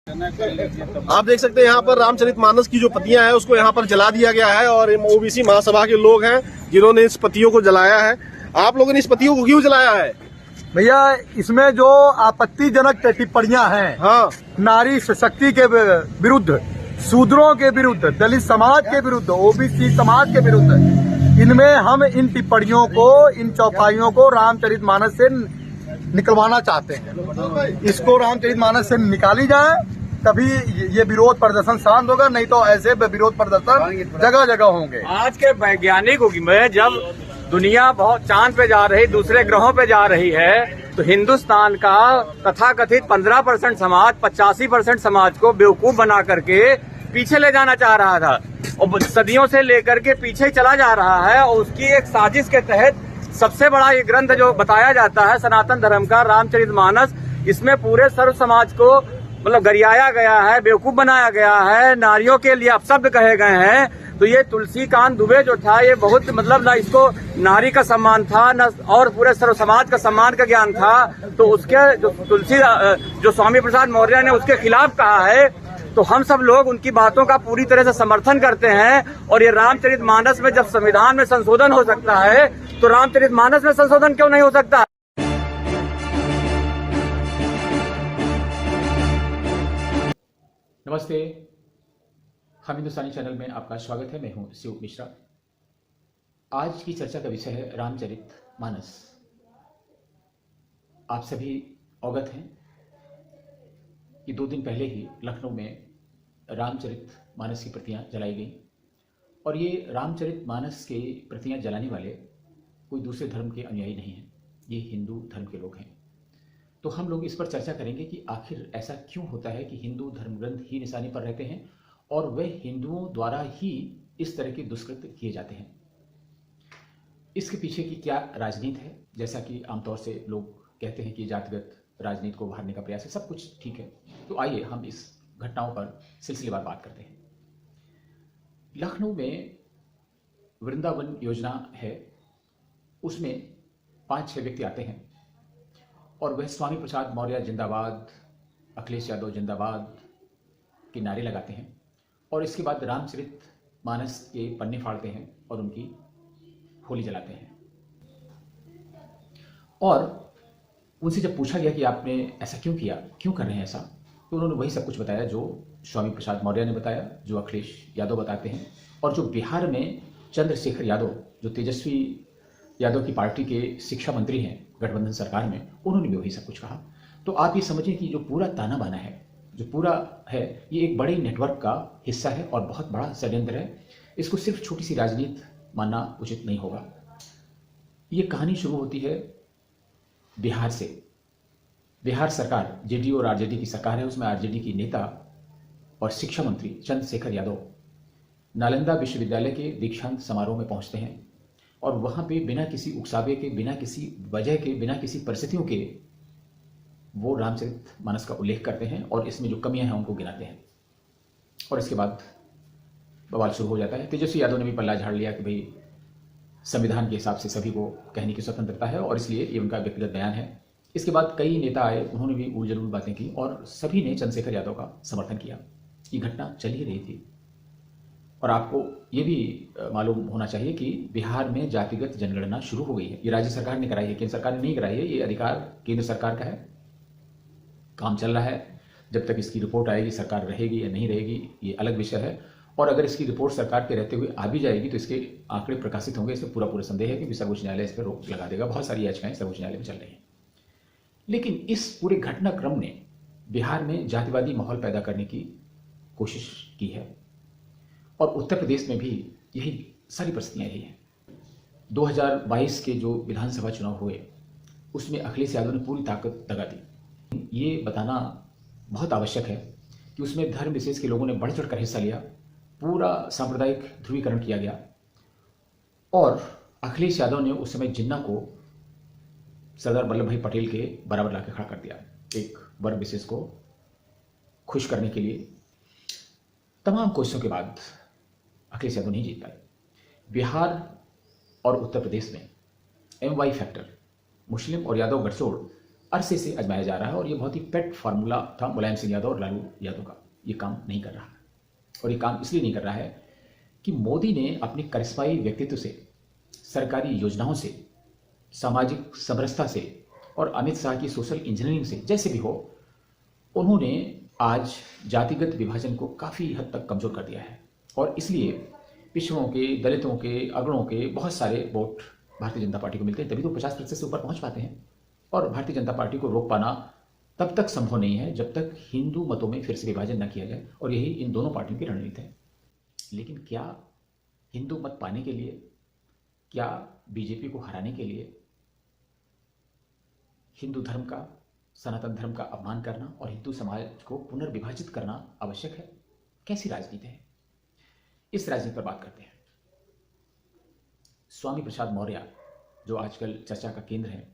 आप देख सकते हैं यहाँ पर रामचरितमानस की जो पत्तियां हैं उसको यहाँ पर जला दिया गया है और ओबीसी महासभा के लोग हैं जिन्होंने इस पत्तियों को जलाया है। आप लोगों ने इस पत्तियों को क्यों जलाया है? भैया, इसमें जो आपत्तिजनक टिप्पणियां हैं, हाँ, नारी शक्ति के विरुद्ध, शूद्रों के विरुद्ध, दलित समाज के विरुद्ध, ओबीसी समाज के विरुद्ध, इनमें हम इन टिप्पणियों को, इन चौपाइयों को रामचरितमानस से निकलवाना चाहते हैं। इसको रामचरितमानस से निकाली जाए, तभी ये विरोध प्रदर्शन शांत होगा, नहीं तो ऐसे विरोध प्रदर्शन जगह जगह होंगे। आज के वैज्ञानिक युग में जब दुनिया बहुत चांद पे जा रही, दूसरे ग्रहों पे जा रही है, तो हिंदुस्तान का तथाकथित 15% समाज 85% समाज को बेवकूफ बना करके पीछे ले जाना चाह रहा था और सदियों से लेकर के पीछे चला जा रहा है। और उसकी एक साजिश के तहत सबसे बड़ा ये ग्रंथ जो बताया जाता है सनातन धर्म का रामचरितमानस, इसमें पूरे सर्व समाज को मतलब गरियाया गया है, बेवकूफ बनाया गया है, नारियों के लिए अपशब्द कहे गए हैं। तो ये तुलसीकांत दुबे जो था, ये बहुत मतलब ना इसको नारी का सम्मान था न और पूरे सर्व समाज का सम्मान का ज्ञान था। तो उसके जो स्वामी प्रसाद मौर्य ने उसके खिलाफ कहा है, तो हम सब लोग उनकी बातों का पूरी तरह से समर्थन करते हैं। और ये रामचरितमानस में जब संविधान में संशोधन हो सकता है, तो रामचरितमानस में संशोधन क्यों नहीं हो सकता? नमस्ते, हम हिंदुस्तानी चैनल में आपका स्वागत है। मैं हूं शिव मिश्रा। आज की चर्चा का विषय है रामचरितमानस। आप सभी अवगत हैं कि 2 दिन पहले ही लखनऊ में रामचरितमानस की प्रतियां जलाई गई और ये रामचरितमानस के प्रतियां जलाने वाले कोई दूसरे धर्म के अनुयायी नहीं हैं, ये हिंदू धर्म के लोग हैं। तो हम लोग इस पर चर्चा करेंगे कि आखिर ऐसा क्यों होता है कि हिंदू धर्म ग्रंथ ही निशाने पर रहते हैं और वह हिंदुओं द्वारा ही इस तरह के दुष्कृत्य किए जाते हैं। इसके पीछे की क्या राजनीति है? जैसा कि आमतौर से लोग कहते हैं कि जातिगत राजनीति को उभारने का प्रयास है, सब कुछ ठीक है। तो आइए हम इस घटनाओं पर सिलसिलेवार बात करते हैं। लखनऊ में वृंदावन योजना है, उसमें 5-6 व्यक्ति आते हैं और वह स्वामी प्रसाद मौर्य जिंदाबाद, अखिलेश यादव जिंदाबाद के नारे लगाते हैं और इसके बाद रामचरितमानस के पन्ने फाड़ते हैं और उनकी होली जलाते हैं। और उनसे जब पूछा गया कि आपने ऐसा क्यों किया, क्यों कर रहे हैं ऐसा, तो उन्होंने वही सब कुछ बताया जो स्वामी प्रसाद मौर्य ने बताया, जो अखिलेश यादव बताते हैं और जो बिहार में चंद्रशेखर यादव, जो तेजस्वी यादव की पार्टी के शिक्षा मंत्री हैं गठबंधन सरकार में, उन्होंने भी वही सब कुछ कहा। तो आप ये समझिए कि जो पूरा ताना बाना है, जो पूरा है, ये एक बड़े नेटवर्क का हिस्सा है और बहुत बड़ा षड्यंत्र है। इसको सिर्फ छोटी सी राजनीति मानना उचित नहीं होगा। ये कहानी शुरू होती है बिहार से। बिहार सरकार जेडीयू और आरजेडी की सरकार है, उसमें आरजेडी की नेता और शिक्षा मंत्री चंद्रशेखर यादव नालंदा विश्वविद्यालय के दीक्षांत समारोह में पहुंचते हैं और वहां पे बिना किसी उकसावे के, बिना किसी वजह के, बिना किसी परिस्थितियों के वो रामचरितमानस का उल्लेख करते हैं और इसमें जो कमियां हैं उनको गिनाते हैं। और इसके बाद बवाल शुरू हो जाता है। तेजस्वी यादव ने भी पल्ला झाड़ लिया कि भाई संविधान के हिसाब से सभी को कहने की स्वतंत्रता है और इसलिए ये उनका व्यक्तिगत बयान है। इसके बाद कई नेता आए, उन्होंने भी उलझुल बातें की और सभी ने चंद्रशेखर यादव का समर्थन किया। ये घटना चल ही रही थी और आपको ये भी मालूम होना चाहिए कि बिहार में जातिगत जनगणना शुरू हो गई है। ये राज्य सरकार ने कराई है, केंद्र सरकार ने नहीं कराई है। ये अधिकार केंद्र सरकार का है, काम चल रहा है। जब तक इसकी रिपोर्ट आएगी, सरकार रहेगी या नहीं रहेगी ये अलग विषय है। और अगर इसकी रिपोर्ट सरकार के रहते हुए आ भी जाएगी तो इसके आंकड़े प्रकाशित होंगे, इसमें पूरा संदेह है कि सर्वोच्च न्यायालय इस पर रोक लगा देगा। बहुत सारी याचिकाएं सर्वोच्च न्यायालय में चल रही हैं। लेकिन इस पूरे घटनाक्रम ने बिहार में जातिवादी माहौल पैदा करने की कोशिश की है और उत्तर प्रदेश में भी यही सारी परिस्थितियां रही हैं। 2022 के जो विधानसभा चुनाव हुए उसमें अखिलेश यादव ने पूरी ताकत लगा दी। ये बताना बहुत आवश्यक है कि उसमें धर्म विशेष के लोगों ने बढ़ चढ़कर हिस्सा लिया, पूरा सांप्रदायिक ध्रुवीकरण किया गया और अखिलेश यादव ने उस समय जिन्ना को सरदार वल्लभ भाई पटेल के बराबर लाके खड़ा कर दिया, एक वर्ग विशेष को खुश करने के लिए। तमाम कोशिशों के बाद अखिलेश यादव नहीं जीत पाए। बिहार और उत्तर प्रदेश में MY फैक्टर, मुस्लिम और यादव गठजोड़ अरसे से आजमाया जा रहा है और ये बहुत ही पेट फार्मूला था मुलायम सिंह यादव और लालू यादव का। ये काम नहीं कर रहा है और ये काम इसलिए नहीं कर रहा है कि मोदी ने अपने करिश्माई व्यक्तित्व से, सरकारी योजनाओं से, सामाजिक समरसता से और अमित शाह की सोशल इंजीनियरिंग से, जैसे भी हो, उन्होंने आज जातिगत विभाजन को काफ़ी हद तक कमज़ोर कर दिया है और इसलिए पिछड़ों के, दलितों के, अगड़ों के बहुत सारे वोट भारतीय जनता पार्टी को मिलते हैं। तभी तो 50% से ऊपर पहुंच पाते हैं और भारतीय जनता पार्टी को रोक पाना तब तक संभव नहीं है जब तक हिंदू मतों में फिर से विभाजन न किया जाए और यही इन दोनों पार्टियों की रणनीति है। लेकिन क्या हिंदू मत पाने के लिए, क्या बीजेपी को हराने के लिए हिंदू धर्म का, सनातन धर्म का अपमान करना और हिंदू समाज को पुनर्विभाजित करना आवश्यक है? कैसी राजनीति है? इस राजनीति पर बात करते हैं। स्वामी प्रसाद मौर्य जो आजकल चर्चा का केंद्र है,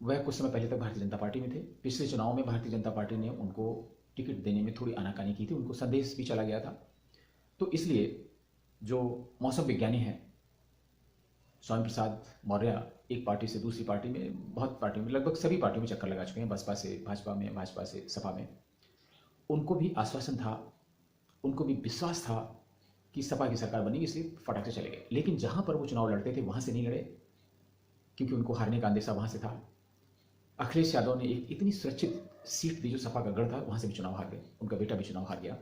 वह कुछ समय पहले तक भारतीय जनता पार्टी में थे। पिछले चुनाव में भारतीय जनता पार्टी ने उनको टिकट देने में थोड़ी आनाकानी की थी, उनको संदेश भी चला गया था। तो इसलिए जो मौसम विज्ञानी हैं स्वामी प्रसाद मौर्य एक पार्टी से दूसरी पार्टी में, बहुत पार्टियों में, लगभग सभी पार्टियों में चक्कर लगा चुके हैं, बसपा से भाजपा में, भाजपा से सपा में। उनको भी आश्वासन था, उनको भी विश्वास था कि सपा की सरकार बनेगी, इसलिए फटाक से चले गए। लेकिन जहां पर वो चुनाव लड़ते थे वहां से नहीं लड़े क्योंकि उनको हारने का अंदेशा वहां से था। अखिलेश यादव ने एक इतनी सुरक्षित सीट दी जो सपा का गढ़ था, वहां से भी चुनाव हार गए, उनका बेटा भी चुनाव हार गया।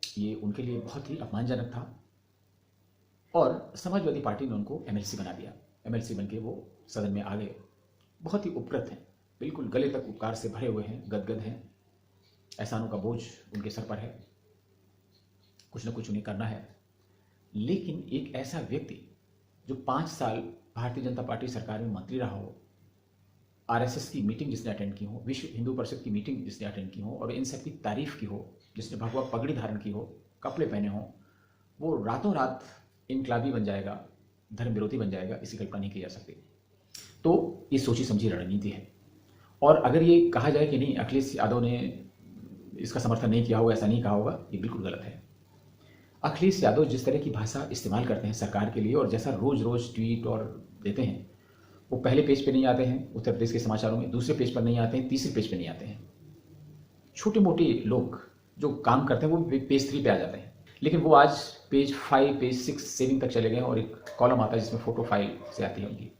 ये उनके लिए बहुत ही अपमानजनक था और समाजवादी पार्टी ने उनको एमएलसी बना दिया। एमएलसी बनके वो सदन में आ गए। बहुत ही उपकृत हैं, बिल्कुल गले तक उपकार से भरे हुए हैं, गदगद हैं, एहसानों का बोझ उनके सर पर है, कुछ न कुछ उन्हें करना है। लेकिन एक ऐसा व्यक्ति जो 5 साल भारतीय जनता पार्टी सरकार में मंत्री रहा हो, आरएसएस की मीटिंग जिसने अटेंड की हो, विश्व हिंदू परिषद की मीटिंग जिसने अटेंड की हो और इन सब की तारीफ की हो, जिसने भगवा पगड़ी धारण की हो, कपड़े पहने हो, वो रातों रात इनकलाबी बन जाएगा, धर्म विरोधी बन जाएगा, इसकी कल्पना नहीं की जा सकती। तो ये सोची समझी रणनीति है। और अगर ये कहा जाए कि नहीं अखिलेश यादव ने इसका समर्थन नहीं किया होगा, ऐसा नहीं कहा होगा, ये बिल्कुल गलत है। अखिलेश यादव जिस तरह की भाषा इस्तेमाल करते हैं सरकार के लिए और जैसा रोज रोज ट्वीट और देते हैं, वो पहले पेज पे नहीं आते हैं उत्तर प्रदेश के समाचारों में, दूसरे पेज पर नहीं आते हैं, तीसरे पेज पर नहीं आते हैं। छोटे मोटे लोग जो काम करते हैं वो पेज 3 पे आ जाते हैं, लेकिन वो आज पेज 5, पेज 6, 7 तक चले गए और एक कॉलम आता है जिसमें फोटो फाइल से आती है उनकी।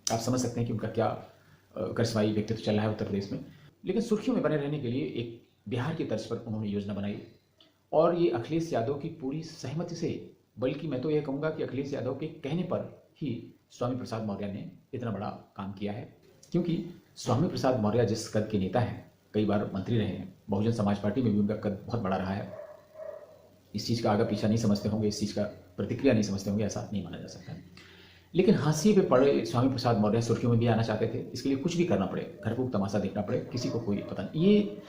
आप समझ सकते हैं कि उनका क्या करिश्माई व्यक्तित्व चल रहा है उत्तर प्रदेश में। लेकिन सुर्खियों में बने रहने के लिए एक बिहार की तर्ज पर उन्होंने योजना बनाई और ये अखिलेश यादव की पूरी सहमति से, बल्कि मैं तो यह कहूँगा कि अखिलेश यादव के कहने पर ही स्वामी प्रसाद मौर्य ने इतना बड़ा काम किया है। क्योंकि स्वामी प्रसाद मौर्य जिस कद के नेता हैं, कई बार मंत्री रहे हैं, बहुजन समाज पार्टी में भी उनका कद बहुत बड़ा रहा है। इस चीज़ का आगे पीछा नहीं समझते होंगे, इस चीज़ का प्रतिक्रिया नहीं समझते होंगे, ऐसा नहीं माना जा सकता। लेकिन हाशिए पे पड़े स्वामी प्रसाद मौर्य सुर्खियों में भी आना चाहते थे, इसके लिए कुछ भी करना पड़े, घर को तमाशा देखना पड़े, किसी को कोई पता नहीं। ये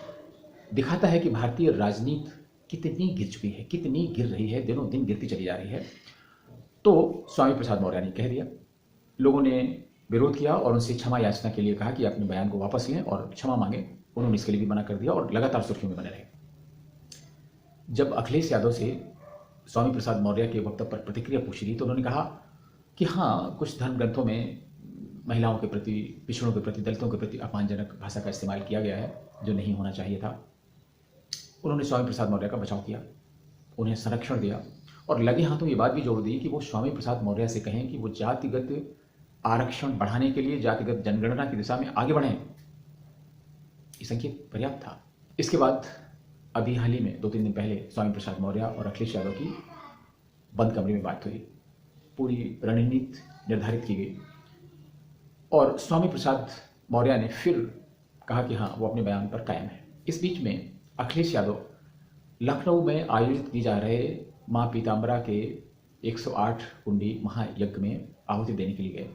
दिखाता है कि भारतीय राजनीति कितनी गिर चुकी है, कितनी गिर रही है, दिनों दिन गिरती चली जा रही है। तो स्वामी प्रसाद मौर्य ने कह दिया, लोगों ने विरोध किया और उनसे क्षमा याचना के लिए कहा कि अपने बयान को वापस लें और क्षमा मांगे। उन्होंने इसके लिए भी मना कर दिया और लगातार सुर्खियों में बने रहे। जब अखिलेश यादव से स्वामी प्रसाद मौर्य के वक्तव्य पर प्रतिक्रिया पूछी गई तो उन्होंने कहा कि हाँ, कुछ धर्म ग्रंथों में महिलाओं के प्रति, पिछड़ों के प्रति, दलितों के प्रति अपमानजनक भाषा का इस्तेमाल किया गया है जो नहीं होना चाहिए था। उन्होंने स्वामी प्रसाद मौर्य का बचाव किया, उन्हें संरक्षण दिया और लगे हाथों ये बात भी जोड़ दी कि वो स्वामी प्रसाद मौर्य से कहें कि वो जातिगत आरक्षण बढ़ाने के लिए, जातिगत जनगणना की दिशा में आगे बढ़ें। ये संकेत पर्याप्त था। इसके बाद अभी हाल ही में 2-3 दिन पहले स्वामी प्रसाद मौर्य और अखिलेश यादव की बंद कमरे में बात हुई, पूरी रणनीति निर्धारित की गई और स्वामी प्रसाद मौर्य ने फिर कहा कि हाँ, वो अपने बयान पर कायम है। इस बीच में अखिलेश यादव लखनऊ में आयोजित की जा रहे माँ पीताम्बरा के 108 कुंडी महायज्ञ में आहुति देने के लिए गए।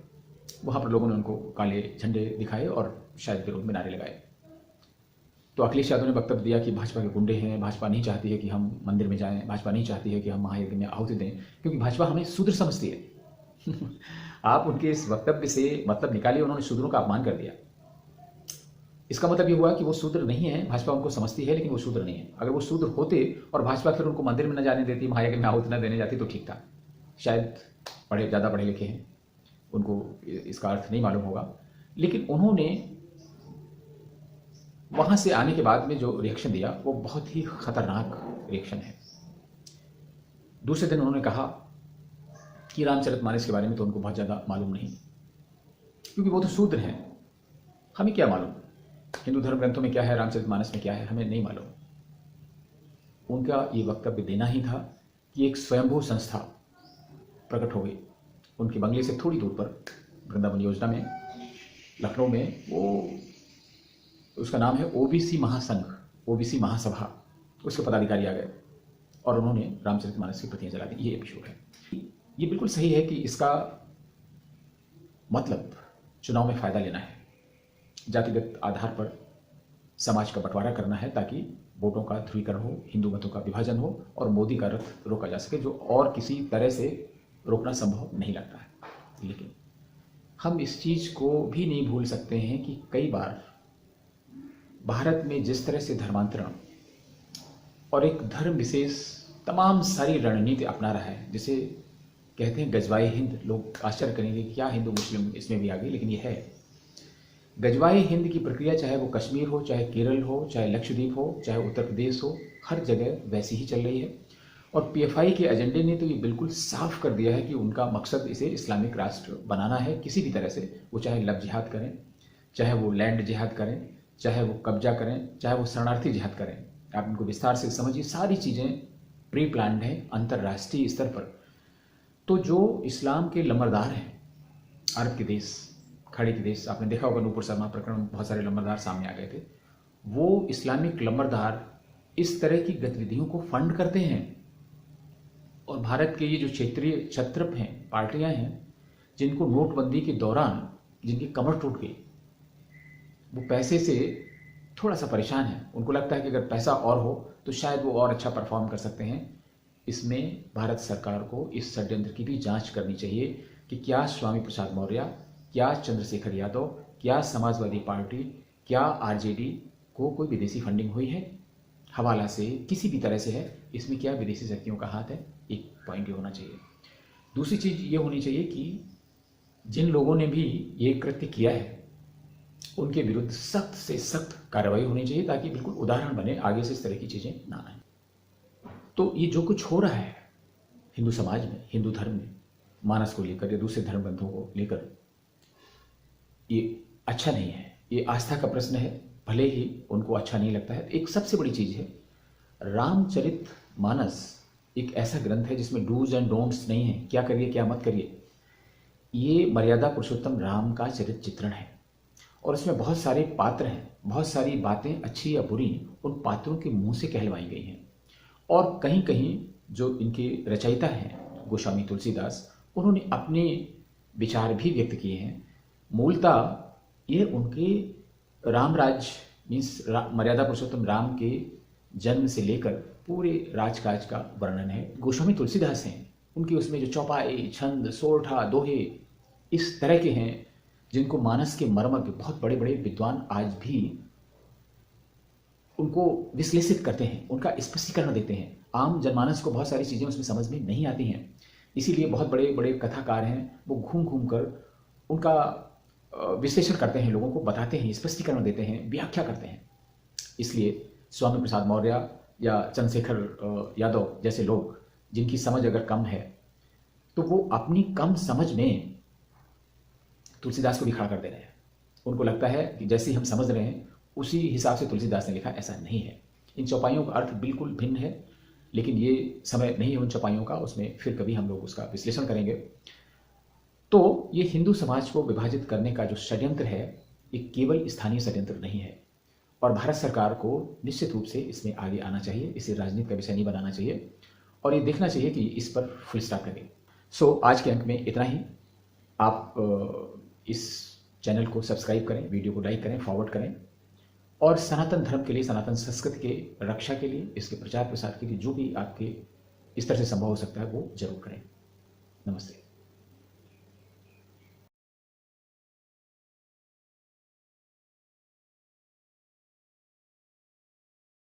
वहाँ पर लोगों ने उनको काले झंडे दिखाए और शायद विरोध में नारे लगाए। तो अखिलेश यादव ने वक्तव्य दिया कि भाजपा के गुंडे हैं, भाजपा नहीं चाहती है कि हम मंदिर में जाएं, भाजपा नहीं चाहती है कि हम महायज्ञ में आहुति दें, क्योंकि भाजपा हमें शूद्र समझती है। आप उनके इस वक्तव्य से मतलब निकालिए, उन्होंने शूद्रों का अपमान कर दिया। इसका मतलब ये हुआ कि वो शूद्र नहीं है, भाजपा उनको समझती है लेकिन वो शूद्र नहीं है। अगर वो शूद्र होते और भाजपा फिर उनको मंदिर में न जाने देती, महायज्ञ में आहुति न देने जाती तो ठीक था। शायद ज़्यादा पढ़े लिखे हैं, उनको इसका अर्थ नहीं मालूम होगा, लेकिन उन्होंने वहाँ से आने के बाद में जो रिएक्शन दिया वो बहुत ही खतरनाक रिएक्शन है। दूसरे दिन उन्होंने कहा कि रामचरितमानस के बारे में तो उनको बहुत ज़्यादा मालूम नहीं, क्योंकि वो तो शूद्र हैं, हमें क्या मालूम हिंदू धर्म ग्रंथों में क्या है, रामचरितमानस में क्या है, हमें नहीं मालूम। उनका ये वक्तव्य देना ही था कि एक स्वयंभू संस्था प्रकट हो गई उनके बंगले से थोड़ी दूर पर, वृंदावन योजना में, लखनऊ में। वो उसका नाम है ओबीसी महासंघ, ओबीसी महासभा। उसके पदाधिकारी आ गए और उन्होंने रामचरितमानस की प्रतियां जला दी। ये एपिसोड है। ये बिल्कुल सही है कि इसका मतलब चुनाव में फायदा लेना है, जातिगत आधार पर समाज का बंटवारा करना है, ताकि वोटों का ध्रुवीकरण हो, हिंदू मतों का विभाजन हो और मोदी का रथ रोका जा सके, जो और किसी तरह से रोकना संभव नहीं लगता है। लेकिन हम इस चीज़ को भी नहीं भूल सकते हैं कि कई बार भारत में जिस तरह से धर्मांतरण और एक धर्म विशेष तमाम सारी रणनीति अपना रहा है, जिसे कहते हैं गजवाए हिंद। लोग आश्चर्य करेंगे कि क्या हिंदू मुस्लिम इसमें भी आ गई, लेकिन ये है गजवाए हिंद की प्रक्रिया। चाहे वो कश्मीर हो, चाहे केरल हो, चाहे लक्षद्वीप हो, चाहे उत्तर प्रदेश हो, हर जगह वैसी ही चल रही है। और पीएफआई के एजेंडे ने तो ये बिल्कुल साफ कर दिया है कि उनका मकसद इसे इस्लामिक राष्ट्र बनाना है, किसी भी तरह से। वो चाहे लव जिहाद करें, चाहे वो लैंड जिहाद करें, चाहे वो कब्जा करें, चाहे वो शरणार्थी जिहाद करें। आप इनको विस्तार से समझिए, सारी चीज़ें प्री प्लान्ड हैं अंतर्राष्ट्रीय स्तर पर। तो जो इस्लाम के लंबरदार हैं, अरब के देश, खड़े के देश, आपने देखा होगा नूपुर शर्मा प्रकरण में बहुत सारे लंबरदार सामने आ गए थे। वो इस्लामिक लंबरदार इस तरह की गतिविधियों को फंड करते हैं। और भारत के ये जो क्षेत्रीय छत्रप हैं, पार्टियां हैं, जिनको नोटबंदी के दौरान जिनकी कमर टूट गई, वो पैसे से थोड़ा सा परेशान है। उनको लगता है कि अगर पैसा और हो तो शायद वो और अच्छा परफॉर्म कर सकते हैं। इसमें भारत सरकार को इस षड्यंत्र की भी जांच करनी चाहिए कि क्या स्वामी प्रसाद मौर्य, क्या चंद्रशेखर यादव, क्या समाजवादी पार्टी, क्या आरजेडी को कोई विदेशी फंडिंग हुई है, हवाला से, किसी भी तरह से है। इसमें क्या विदेशी शक्तियों का हाथ है, एक पॉइंट ये होना चाहिए। दूसरी चीज़ ये होनी चाहिए कि जिन लोगों ने भी ये कृत्य किया है उनके विरुद्ध सख्त से सख्त कार्रवाई होनी चाहिए, ताकि बिल्कुल उदाहरण बने, आगे से इस तरह की चीज़ें ना आए। तो ये जो कुछ हो रहा है हिंदू समाज में, हिंदू धर्म में, मानस को लेकर या दूसरे धर्म ग्रंथों को लेकर, ये अच्छा नहीं है। ये आस्था का प्रश्न है, भले ही उनको अच्छा नहीं लगता है। एक सबसे बड़ी चीज़ है, रामचरितमानस एक ऐसा ग्रंथ है जिसमें डूज एंड डोंट्स नहीं है, क्या करिए क्या मत करिए। ये मर्यादा पुरुषोत्तम राम का चरित्र चित्रण है और इसमें बहुत सारे पात्र हैं, बहुत सारी बातें अच्छी या बुरी उन पात्रों के मुंह से कहलवाई गई हैं। और कहीं कहीं जो इनके रचयिता हैं गोस्वामी तुलसीदास, उन्होंने अपने विचार भी व्यक्त किए हैं। मूलतः ये उनके रामराज मीन्स मर्यादा पुरुषोत्तम राम के जन्म से लेकर पूरे राजकाज का वर्णन है। गोस्वामी तुलसीदास हैं, उनके उसमें जो चौपाई, छंद, सोरठा, दोहे इस तरह के हैं जिनको मानस के मर्मज्ञ बहुत बड़े बड़े विद्वान आज भी उनको विश्लेषित करते हैं, उनका स्पष्टीकरण देते हैं। आम जनमानस को बहुत सारी चीज़ें उसमें समझ में नहीं आती हैं, इसीलिए बहुत बड़े बड़े कथाकार हैं, वो घूम घूम कर उनका विश्लेषण करते हैं, लोगों को बताते हैं, स्पष्टीकरण देते हैं, व्याख्या करते हैं। इसलिए स्वामी प्रसाद मौर्य या चंद्रशेखर यादव जैसे लोग जिनकी समझ अगर कम है तो वो अपनी कम समझ में तुलसीदास को भी खड़ा कर दे रहे हैं। उनको लगता है कि जैसे हम समझ रहे हैं उसी हिसाब से तुलसीदास ने लिखा, ऐसा नहीं है। इन चौपाइयों का अर्थ बिल्कुल भिन्न है, लेकिन ये समय नहीं है उन चौपाइयों का, उसमें फिर कभी हम लोग उसका विश्लेषण करेंगे। तो ये हिंदू समाज को विभाजित करने का जो षड्यंत्र है, ये केवल स्थानीय षड्यंत्र नहीं है और भारत सरकार को निश्चित रूप से इसमें आगे आना चाहिए, इसे राजनीति का विषय नहीं बनाना चाहिए और ये देखना चाहिए कि इस पर फुल स्टॉप करें। सो आज के अंक में इतना ही। आप इस चैनल को सब्सक्राइब करें, वीडियो को लाइक करें, फॉरवर्ड करें और सनातन धर्म के लिए, सनातन संस्कृति के रक्षा के लिए, इसके प्रचार प्रसार के लिए जो भी आपके इस तरह से संभव हो सकता है वो जरूर करें। नमस्ते।